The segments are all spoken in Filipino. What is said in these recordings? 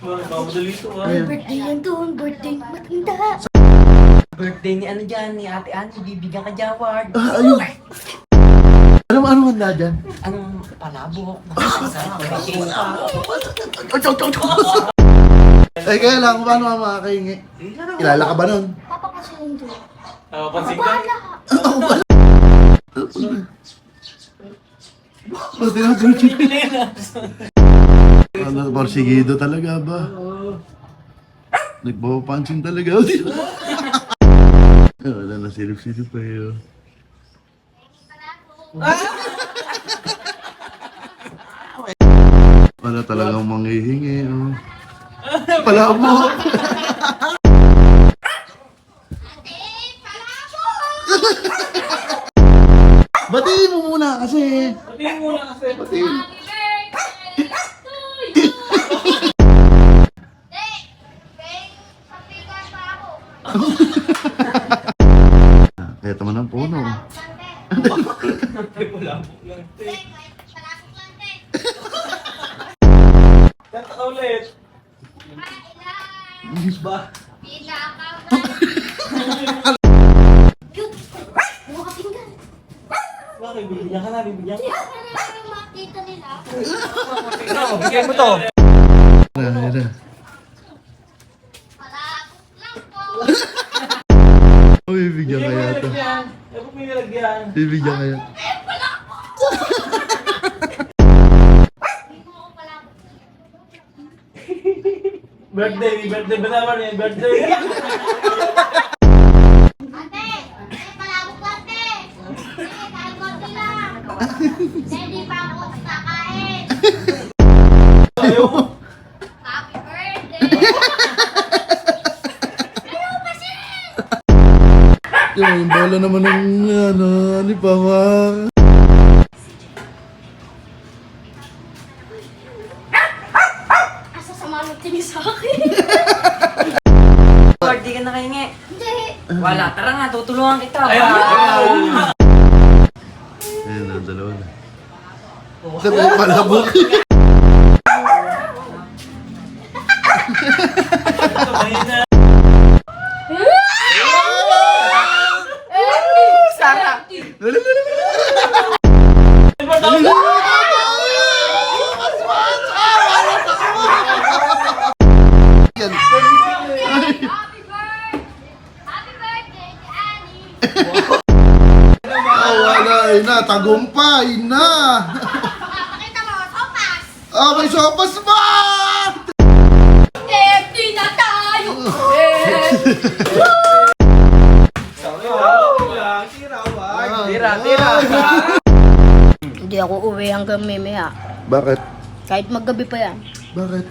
Mamadali ito ah. Birthday yan doon, birthday ng matanda. Birthday ni ano dyan, ni Ate Annie, bibigyan ka dyan award. Ayun. Anong handa dyan? Anong palabok? Eh, kaya lang, paano ka makakahingi? Kilala ka ba nun? Papapasuhin doon. Pansin ka? Bahala. Pati na ano, porsigido talaga ba? Nagpapapansin talaga. Wala na silip-silip pa yun. Wala talagang manghihingi. Oh. Palabo. Batiin mo muna kasi. Patingin muna kasi. Batiin. Kaya naman ang puno. Palabok lang. Kanta ka ulit. Ba? Bakit? Bibigyan ka na, bibigyan ka. Makita nila. Bigyan mo to. Yan na. Palabok lang po. Oh, bibigyan Bigyan mo kaya to. nilagyan. Ewan mo nilagyan. Bibigyan kaya. Birthday ba naman yan? Birthday. Ate, palabok lang, te. Kahit konti lang. Hindi pa ako kakain. Ayaw mo. Happy birthday! Ayaw kasi! Yung bola naman ng ano pa ma. Asa sama ng tingin sa akin? Award, di ka nakahingi. Hindi. Wala, tara nga, tutulungan kita. Ayun na, dalawa na. Sabi ko palabok. Sara! Yan. Happy birthday to Annie! Wala, na, tagumpay na. Pakita mo, sopas! May sopas ba? Empty na tayo! Tira! Hindi ako uwi hanggang mamaya. Bakit? Kahit maggabi pa yan. Bakit?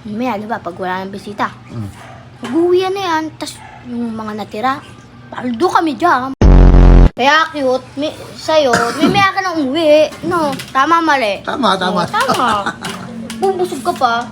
Mamaya, di ba, pag wala ng bisita. Mag-uwi yan na yan, tas yung mga natira, paldo kami dyan. Kaya cute, sa'yo, mamaya ka nang umuwi. No, tama mali. Tama. Tama. Bubusog ka pa.